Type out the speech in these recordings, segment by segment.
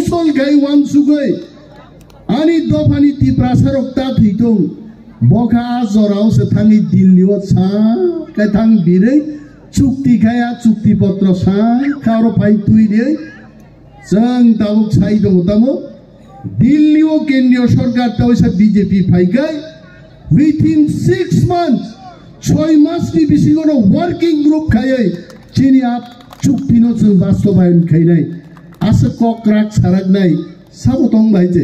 मुसल गाई वांसुगै आनी दफानी तिप्रासारक ता थैथौ बखा जराव से थांगी दिल्लीयाव सा काय थां बिरै चुक्ति खाया चुक्ति पत्र सा खारो फाइ तुइदै जों दाबुक साइ दङ तामो दिल्लीयाव केन्द्रीय सरकार तावैसा बीजेपी फाइगाय within 6 months 6 मास नि बिसिङावनो वर्किं ग्रुप खायै चिनी आप चुक्तिनो जों बास्तबायन खाइनाय आसे कक्राक सारागनाय साबतं भाइजे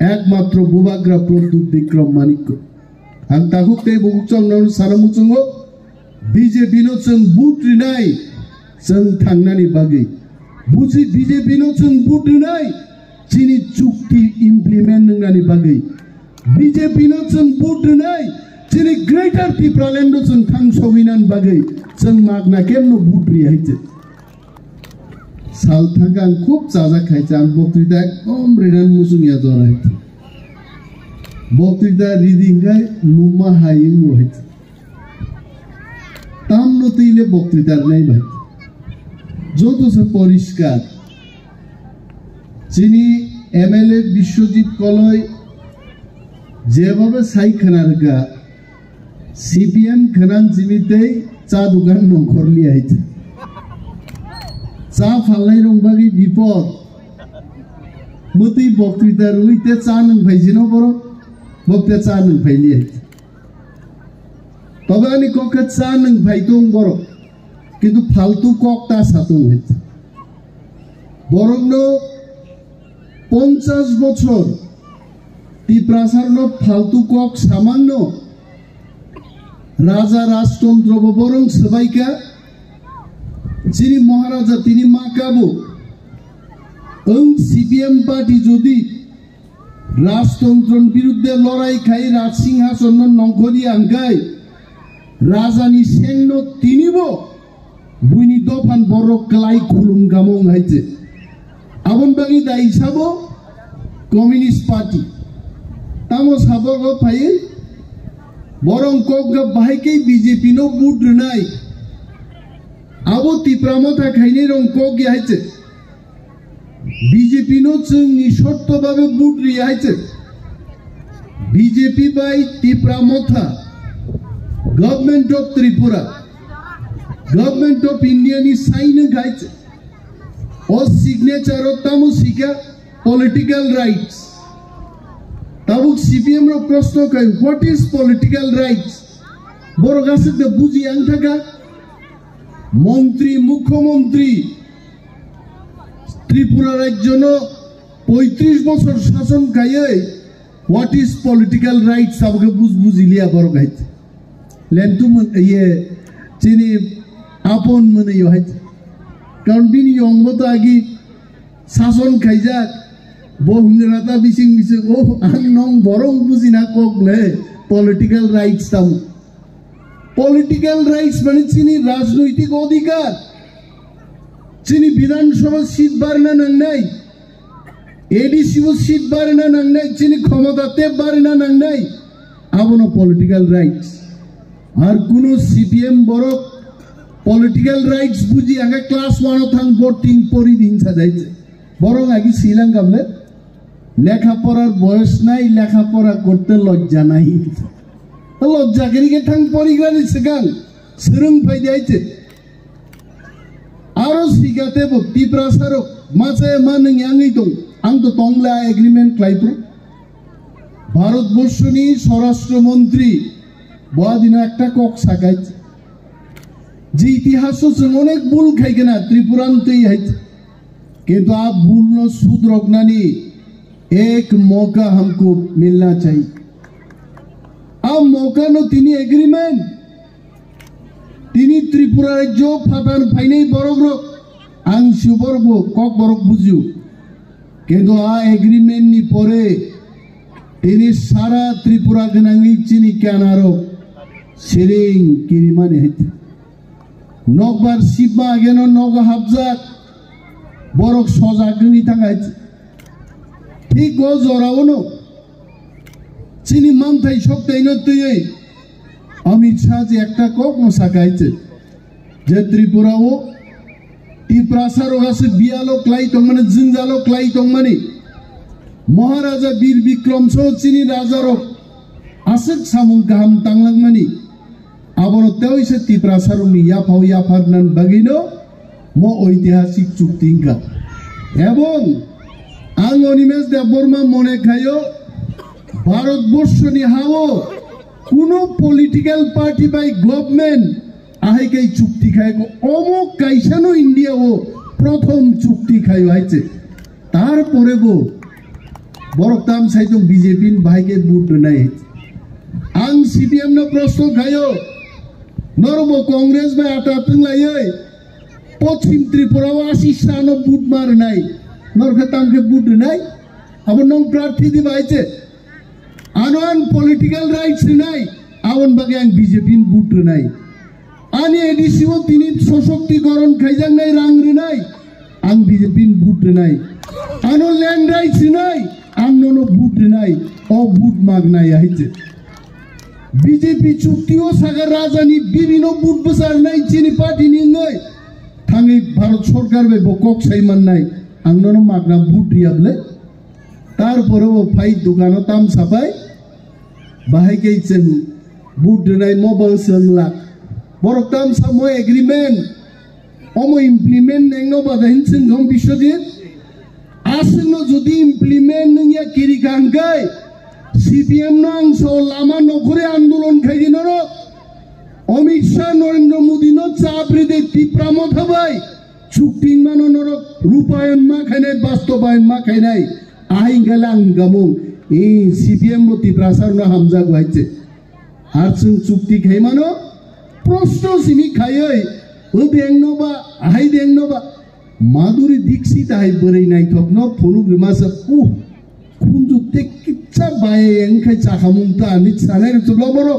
एकमात्र बुबाग्रा प्रद्युत विक्रम मानिक आं ताहुकते बुगुचंनाव सारामुचंगो बीजेपी नो जों बुद्रिनाय जों थांनानै बागै बुजि बीजेपी नो जों बुद्रिनाय चिनी चुक्ति इमप्लिमेन्ट नंनानै बागै बीजेपी नो जों बुद्रिनाय चिनी ग्रेटर त्रिपुरालेण्ड जों थांसौहैनानै बागै जों मागना केमनो बुद्रियायजे सालथागां खूब जाजाखायजा आं बक्तृता एकदम रेडान मुसुमिया जराय बक्तृता रिदिंगाय लुमा हायिं वहाय तामनो तैले बक्तृता নাই ভাই যত সে পরিষ্কার যিনি এমএলএ বিশ্বজিৎ কলয় যেভাবে সাই খানারগা সিপিএম খানান জিমিতেই চা দোকান নখরলি আইছে চা ফালাই রংবাগি বিপদ মতেই বক্তৃতা রইতে চা নং ভাইজিনো বড় বক্তৃতা চা নং ভাইলি আইছে তবে আমি ককে চা নং ভাইতং বড় কিন্তু ফালতু কক তা সাতং হইছে বরং 50 বছর ত্রিপ্রাসারনো ফালতু কক সামান্য রাজা রাজতন্ত্র বরং সবাইকা যিনি মহারাজা তিনি মাকাবো সিপিএম পার্টি যদি রাজতন্ত্রর বিরুদ্ধে লড়াই খাই রাজ সিংহাসন নঙ্করি আঙ্কাই রাজানি সেন্য তিনিব বুইনি দফান বড় ক্লাই খুলুম গামং হাইছে আবন বাগি দাই হিসাবো কমিউনিস্ট পার্টি তামো সাবগ ফাই বরং কক বাহাইকেই বিজেপি নো বুট নাই আবো তিপ্রামতা খাইনি রং কক গিয়াইছে বিজেপি নো जोंनि শর্তভাবে বুট রিয়াইছে বিজেপি বাই Tipra Motha government of Tripura government of India नि साइन गाइছে और सिग्नेचर तामु सिका पॉलिटिकल राइट्स ताबुक सीपीएम रो प्रश्न कय व्हाट इज पॉलिटिकल राइट्स बरो गासे दे बुझी आंथाका मंत्री मुख्यमंत्री त्रिपुरा राज्य नो 35 বছর শাসন গায়ে व्हाट इज पॉलिटिकल राइट्स सबके बुझिलिया बरो गाइছে लेंटू ये चीनी आपन मन यो है कारण बिनी योंगबो तो आगी शासन खाइजा बोहंगराता बिसिंग बिसे ओ आं नंग बरं बुजिना कोगले पॉलिटिकल राइट्स ताम पॉलिटिकल राइट्स माने चीनी राजनैतिक अधिकार चीनी विधानसभा सीट बारना नंगनाय एडीसी सीट बारना नंगनाय चीनी क्षमताते बारना नंगनाय आबनो पॉलिटिकल राइट्स আর কোন সিপিএম বড় পলিটিক্যাল রাইটস বুঝি আগে ক্লাস 1 থাং বোর্ডিং পরি দিন সাজাইছে বরং আগে শ্রীলঙ্কাতে লেখাপড়ার বয়স নাই লেখাপড়া করতে লজ্জা নাই তো লজ্জা করিকে থাং পরিগানি সেগাং সুরং ফাই যাইছে আরো সিগাতে ভক্তি প্রাসারক মাছে মানং ইয়াঙ্গি দং আং তো তংলা এগ্রিমেন্ট ক্লাইপ্র ভারতবর্ষনি স্বরাষ্ট্রমন্ত্রী বড়দিনে একটা কক সাকাইছে যে ইতিহাস অনেক ভুল খাইকে না ত্রিপুরান্তই হাইছে কিন্তু आप भूल न सुध रोकनानी एक मौका हमको मिलना चाहिए अब मौका न तिनी एग्रीमेंट तिनी त्रिपुरा राज्य फाटान फाइनै बरग्र आं सुबरबो कक बरक बुझियो কিন্তু आ एग्रीमेंट नि परे तिनी सारा त्रिपुरा गनांगि चिनी क्यानारो सेरें किरिमाने हेते नगबार सिबा गेनो नग हाबजाक बरक सजागनि थाखाय ठीक गो जरावनो चिनी मानथाय सकतायनो तयै अमित शाह जे एकटा কক मसाकायছে যে ত্রিপুরাও ত্রিপ্রাসারক আছে বিয়ালক লাই তং মানে জিনজালক লাই তং মানে মহারাজা বীর বিক্রম সহ চিনি রাজারক আসক সামুং গাহাম তাংলাং মানে আবনো তেও ইসে ত্রিপ্রাসারকনি ইয়াফাও ইয়াফারনান বাগিনো ম ঐতিহাসিক চুক্তি ইনকা এবং আং অনিমেষ দেববর্মা মনে খাইও ভারতবর্ষনি হাও কোনো পলিটিক্যাল পার্টি বাই গভর্নমেন্ট আহেকে চুক্তি খায় অমুক কাইসানো ইন্ডিয়া ও প্রথম চুক্তি খাই হয়েছে তারপরে গো বরকতাম সাইতো বিজেপি ভাইকে বুট নাই আং সিপিএম ন প্রশ্ন খাইও নরম কংগ্রেস বাই আটাতং লাইয়ে পশ্চিম ত্রিপুরাও 80 সানো বুট মার নাই নরখাতামকে বুট নাই আবার নং প্রার্থী দি বাইছে আনওয়ান পলিটিক্যাল রাইটস নাই আওন বাগে আং বিজেপি বুট নাই আনি এডিসিও তিনি সশক্তিকরণ খাইজাং নাই রাংরে নাই আং বিজেপি বুট নাই আনো ল্যান্ড রাইটস নাই আং ননো বুট নাই ও বুট মাগ নাই আইছে বিজেপি চুক্তিও সাগর রাজধানী বিভিন্ন বুট বসার নাই চিনি পার্টি নি নয় থাঙ্গি ভারত সরকার বে বকক সাইমান নাই আং ননো মাগনা বুট রিয়াবলে তারপরেও ফাই দোকানো তাম সাপাই বাহাই গেছেন বুট নাই মোবাইল সংলা বরকতাম সামো এগ্রিমেন্ট অমো ইমপ্লিমেন্ট নেংনো বাদাইন সিংহম বিশ্বজিৎ আসনো যদি ইমপ্লিমেন্ট নিয়া কিরি গাঙ্গাই সিপিএম নাংস লামা নকরে আন্দোলন খাইদি নর অমিত শাহ নরেন্দ্র মোদী ন চাপরিদে তীব্রাম থাবাই চুক্তি মানো নর রূপায়ণ মা খাইনাই বাস্তবায়ন মা খাইনাই আইন গেলাং গামুং এই সিপিএম তীব্রাসার না হামজা গাইছে আর চুক্তি খাই মানো প্রশ্ন সিমি খাই ও দেংনবা আহাই দেংনবা মাধুরী দীক্ষিত আই বরেই নাই থকন ফনু গ্রিমাসা উ খুনজু তে কিচ্ছা বায়ে এংখাই চাখামুংতা আমি সানাই চলো বড়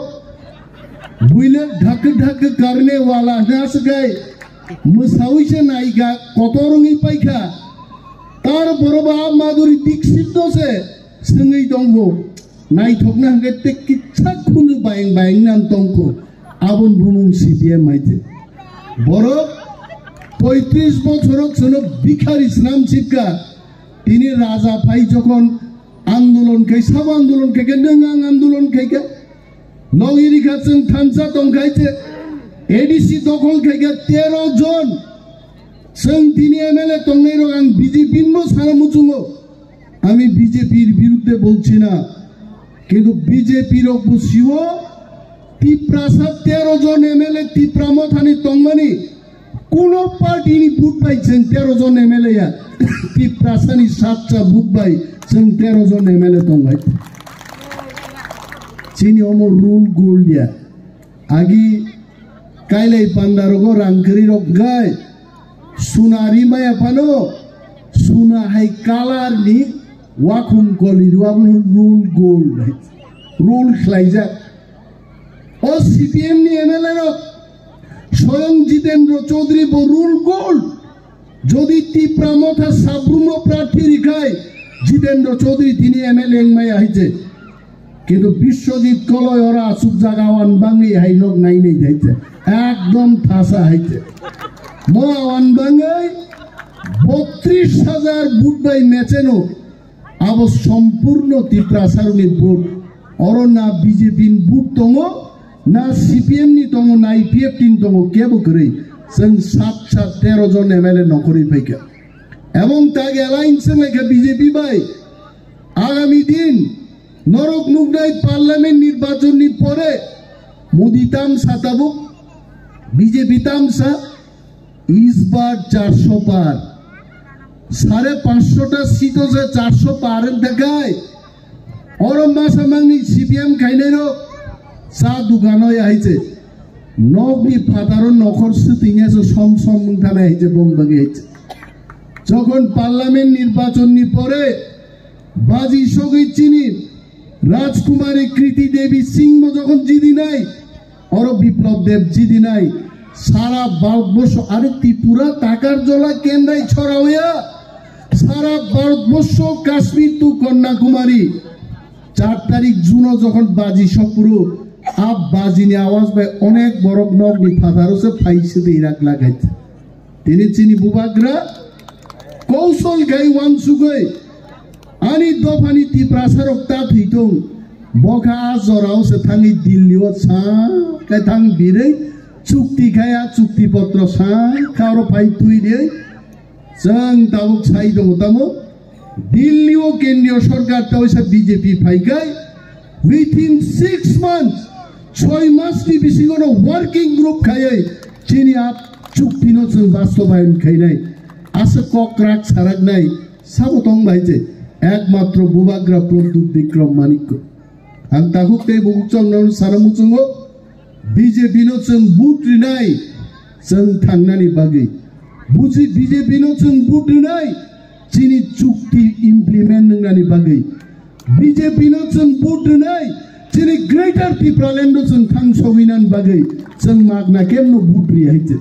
বুইলে ঢাক ঢাক করনে वाला নাস গায় মুসাউইছে নাইগা কত রঙি পাইখা তার বড়বা মাধুরী দীক্ষিত দছে সঙ্গই দঙ্গো নাই থকনা হাঙ্গে তে কিচ্ছা খুনজু বায়েং বায়েং নাম তংকো আবন ভুমুং সিপিএম আইতে বড় 35 বছরক শোনো ভিখারি ইসলাম শিক্ষা তিনি রাজা ভাই যখন আন্দোলন খাই সব আন্দোলন খাইকে নঙ্গাং আন্দোলন খাইকে নগিরি খাচ্ছেন থানসা দং খাইছে এডিসি দখল খাইকে 13 জন সং তিনি এমএলএ তংনাই রং বিজেপি মো সারামুচুঙ্গো আমি বিজেপির বিরুদ্ধে বলছি না কিন্তু বিজেপির অবশ্যই ত্রিপ্রাসাদ 13 জন এমএলএ ত্রিপ্রাম থানি তংমানি কোন পার্টি নি বুট পাইছেন 13 জন এমএলএ ত্রিপ্রাসানি 7টা বুট পাই সং 13 জন এমএলএ তংগাই চিনি অমর রুল গোল্ডিয়া আগি কাইলাই পান্ডারগো রাংকরি রক গায় সুনারি মায়া পানো সুনা হাই কালার নি ওয়াকুম কলি রুয়াবন রুল গোল্ড রুল খাইজা ও সিপিএম নি এমএলএ রক স্বয়ং জিতেন্দ্র চৌধুরী রুল গোল্ড যদি তীব্রামথা সাবরুম প্রার্থী রিখায় জিতেন্দ্র চৌধুরী তিনি এমএলএ এংমাই আইছে কিন্তু বিশ্বজিৎ কলয় ওরা আসুক জাগাওয়ান বাঙ্গি হাইলক নাই নেই যাইছে একদম ঠাসা হাইছে মোয়াওয়ান বাঙ্গাই 32,000 বুট বাই মেচেনো আব সম্পূর্ণ ত্রিপ্রাসারণী বুট অর না বিজেপি বুট তঙ্গ না সিপিএম নি তঙ্গ না আইপিএফ টিন তঙ্গ কেবো করে जों 13 জন এমএলএ নকরি পাইকা এবং তাকে অ্যালায়েন্স লেখা বিজেপি ভাই আগামী দিন নরক মুগনাই পার্লামেন্ট নির্বাচন নি পরে মোদি তামসা তাবুক বিজেপি তামসা इस बार 400 पार 550টা সিট আছে 400 পার দেখায় और मासा मांगनी सीपीएम खाइनेरो सा दुकानो आइছে নগনি ফাদারন নখর সুতিনেছে সম সম মুথানা আইছে বমবাগে আইছে যখন পার্লামেন্ট নির্বাচন নি পরে বাজি সগই চিনি রাজকুমারী কৃতি দেবী সিংহ যখন জিদি নাই और বিপ্লব দেব জিদি নাই সারা ভারতবর্ষ আরে ত্রিপুরা টাকার জলা কেন্দ্রাই ছড়া হইয়া সারা ভারতবর্ষ কাশ্মীর টু কন্যাকুমারী 4 তারিখ জুন যখন বাজি সপুরো আব বাজি নি আওয়াজ ভাই অনেক বড় নগনি ফাদারো সে ফাইছে দে ইরাক লাগাইছে তিনি চিনি বুবাগ্রা কৌশল গাই ওয়ানসুগৈ ani dofani ti prasarok ta thitong bokha jorao se thangi dillio sa kai thang birei chukti khaya chukti potro sa kharo pai tui de jang tabuk sai dong tamo dillio kendriyo sarkar ta oisa bjp phaikai within 6 months 6 মাস ni bisi kono working group khayai chini ap chukti no chung bastobayon khainai ase kokrak sarak nai sabotong bhaije একমাত্র বুবাগ্রা প্রদ্যুৎ বিক্রম মানিক্য আং তাহুকতে বুকচং নন সারামুচঙ্গো BJP no जों बुट रिनाय जों थांनानै बागै बुजि BJP no जों बुट रिनाय चिनि चुक्ति implement नंनानै बागै BJP no जों बुट रिनाय चिनि ग्रेटर त्रिपुरालेन्ड नो जों थांसौइनान बागै जों मागना केमनो बुट रिहायते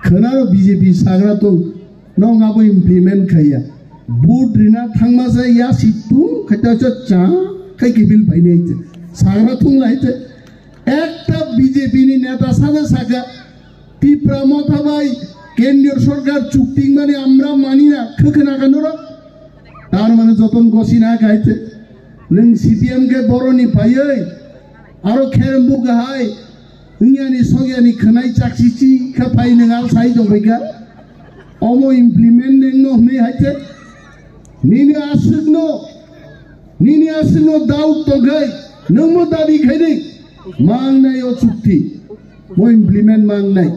खोनारो बिजेपि साग्रा दं नङाबो इमप्लिमेन्ट खाया बुट रिना थांमाजा या सितु खैताचा चा खै किबिल फाइनाइते साग्रा थुंलाइते একটা বিজেপি নি নেতা সাদা সাগা ত্রিপুরা মতাবাই কেন্দ্রীয় সরকার চুক্তি মানে আমরা মানি না খখনা কানোরা তার মানে যতন গসিনা গাইতে নং সিপিএম কে বরনি পাইयै আরো খেরমবু গাহাই ইংয়ানি সগিয়ানি খনাই চাকসিচি খা পাই নঙাল সাই দबायगा অমো ইমপ্লিমেন্ট নেনো নে হাইতে নিনি আসনো দাউট তো গাই নমো দাবি খাইনি मांगनाय ओ चुक्ति मो इमप्लिमेंट मांगनाय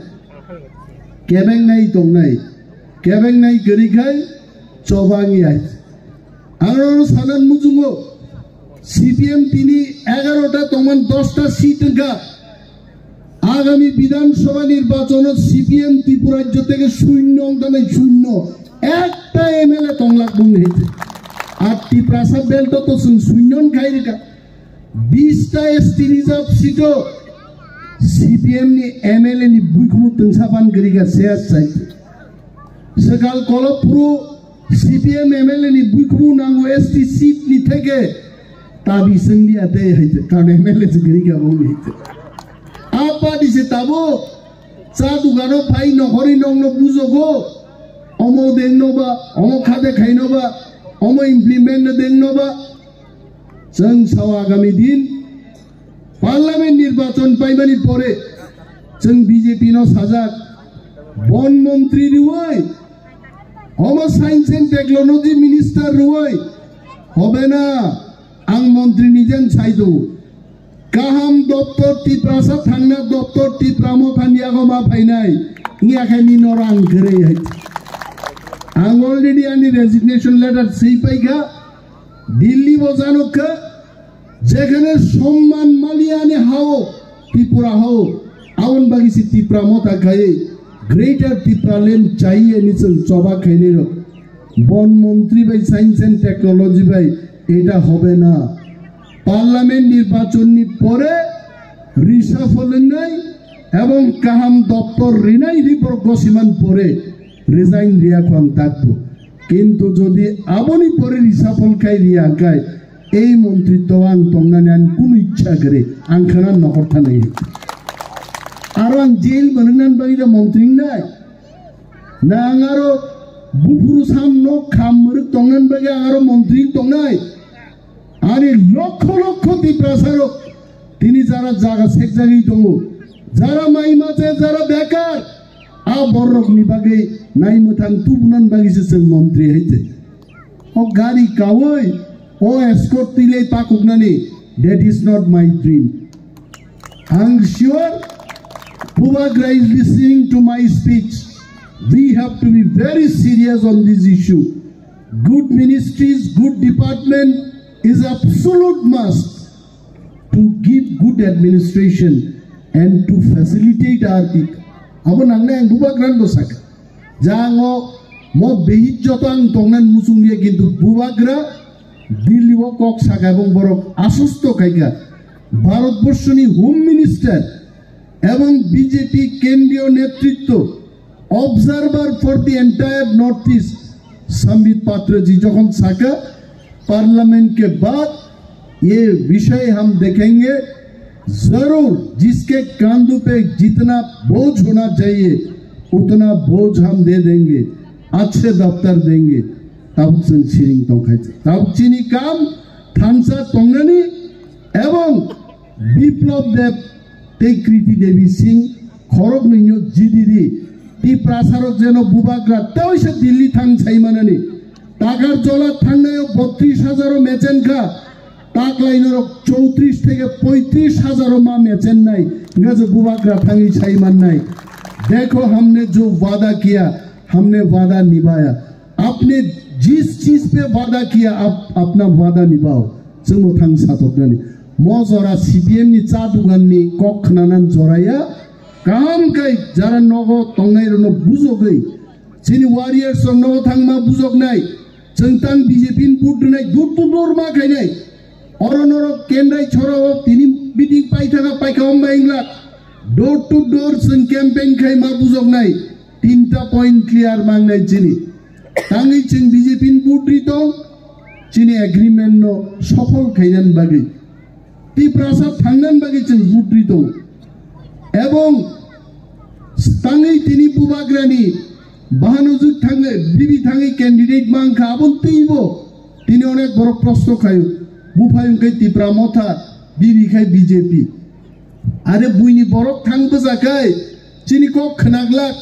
केबेंनाय दंनाय केबेंनाय गरिखाय चबांगि आइ आरो सानान मुजुंगो सीपीएम तिनि 11টা तमन 10টা सीट गा आगामी विधानसभा निर्वाचन सीपीएम त्रिपुरा राज्य থেকে শূন্য অংশে শূন্য একটা এমএলএ তংলাক বং হইছে আর ত্রিপুরা সাব বেল্ট তো শূন্যন খাইরিকা 20টা एसटी रिजर्व सीटो सीपीएम नि एमएलए नि बुइखुमु तंसाबान गरिगा सेस साइट सकाल कलपुरु सीपीएम एमएलए नि बुइखुमु नांगो एसटी सीट नि थेके ताबि संगि आते हाइते कारण एमएलए से गरिगा बंग हाइते आपा दिसे ताबो चा दुगानो फाइ नखरि नंगनो बुजोगो अमो देनोबा अमो खादे खाइनोबा अमो इमप्लिमेंट देनोबा जों साव आगामी दिन पार्लामेंट निर्वाचन पाइबानि परे जों बीजेपी नो साजाक वन मंत्री रुवै हम साइंस एंड टेक्नोलॉजी मिनिस्टर रुवै হবে না आं मंत्री निजेन साइदो गाहाम दप्तर टिप्रासा थांना दप्तर टिप्रामो थानियागो मा फाइनाय नियाखानि नरां गरै आं अलरेडी आनि रेजिगनेशन लेटार सै पाइगा दिल्ली बजानो का जेखने सम्मान मालियाने हाओ त्रिपुरा हाओ आउन बागी से त्रिपुरा मोता खाए ग्रेटर त्रिपुरालैंड चाहिए निचल चौबा खाइने रो वन मंत्री भाई साइंस एंड टेक्नोलॉजी भाई एटा होबे ना पार्लामेंट निर्वाचन नि परे रिसाफल নাই এবং কাহাম দপ্তর রিনাই রিপোর্ট গসিমান পরে রিজাইন রিয়া কোন থাকবো কিন্তু যদি আবনি পরে রিসাফল খাই রিয়া গায় এই মন্ত্রিত্ব আং তংনানি আন কোন ইচ্ছা করে আং খানা নকরথা নাই আর আং জেল বননান বাগিরা মন্ত্রী নাই না আঙারো বুফুরু সামনো খামরু তংনান বাগে আঙারো মন্ত্রী তংনাই আরে লক্ষ লক্ষ ত্রিপ্রাসারো তিনি যারা জায়গা সেক জায়গায় দङ যারা মাইমাতে যারা বেকার आ बरक नि बागै नाइमथां तुबनान बागिसे जों मन्त्री हाइते ओ गाड़ी कावै ओ एस्कर्ट तिले पाकुगनानि that is not my dream आं sure Bubagra is listening to my speech. We have to be very serious on this issue. Good ministries, good department is absolute must to give good administration and to facilitate our people. Abo nangne ang Bubagra dosak. Jango mo behit jotang tongnan musung dia kintu Bubagra diliwo kok sakabong borok asusto kaiga. Bharatborshoni Home Minister এবং BJP কেন্দ্রীয় নেতৃত্ব observer for the entire north east Sambit पात्र जी जखन साका parliament के बाद ये विषय हम देखेंगे जरूर जिसके कांधों पे जितना बोझ होना चाहिए उतना बोझ हम दे देंगे, अच्छे दफ्तर देंगे, तब जों सिरिं तंखायचे तब चिनी काम थांसा तंगनानि एवं बिप्लब देव ते कृति देवी सिंह खरग नैनो जिदिरि ती प्रासारक जेनो बुबाग्रा तेवसे दिल्ली थां साइमानानि टाकार जला थांनायाव 32,000 मेचेनखा टाकलाइनरक 34 থেকে 35,000 मा मेचेन नाय इंगाजो बुबाग्रा थांगी साइमान नाय। देखो हमने जो वादा किया हमने वादा निभाया। आपने जिस चीज पे वादा किया आप अपना वादा निभाओ। जों थां साथकनानि म जरा सीपीएम नि चा दुगाननि कक खनानान जराया काम kai jara nogo tongnai rono bujogai chini warriors rok nogo thangma bujognai chengtang BJP budnai dur ma khainai oronoro kendrai chorao tini meeting paithaka paikam baingla door to door sun campaign khai ma bujognai tinta point clear mangnai chini tangi chin BJP budri to chini agreement no সফল খাইনান বাগি তি প্রাসাদ থাংনান বাগি chin budri to এবং tangi tini bubagrani bahanujuk thangai bibi thangai candidate mangkha abon teibo tini onek boro proshno khayo bufayung kai tipra motha bibi khai BJP are buini borok thang bajakai chini kok khnaglak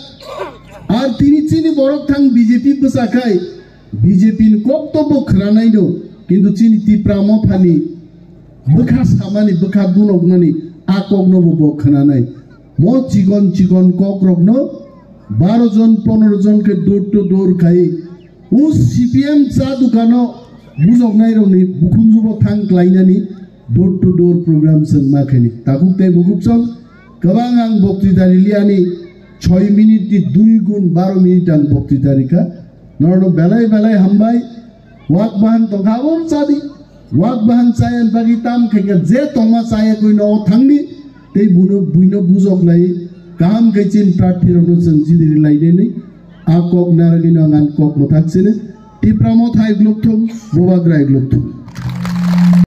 ar tini chini borok thang BJP bajakai BJP ni koktobo khranai no kintu chini tipra mothani bukha samani bukha bunognani akogno bo khnanai mo chicken कक रखनो 12 जन 15 जन के door to door खाई उस CPM चा दुकानो बुजगनाय रनि बुखुनजुबो थां क्लाइनानि डोर टू डोर प्रोग्राम जों माखनि ताकुते बुकुबसं गोबां आं बक्तृतारि लियानि 6 मिनिट 2 गुण 12 मिनिट आं बक्तृतारिखा नरनो बेलाय हामबाय वाक बाहान तंगाबो चादि वाक बाहान चायन बागि ताम खेगे जे तंगा चाय कइनो थांनि ते बुइनो बुजगनाय गाहाम गैचिन प्रार्थी रनो जों जिदिरि लाइदेनि आ कक नारगिनो आंगान कक मथाक्सिनो टिप्रामो थाइ ग्लुकथुम बोबाग्राय ग्लुकथुम।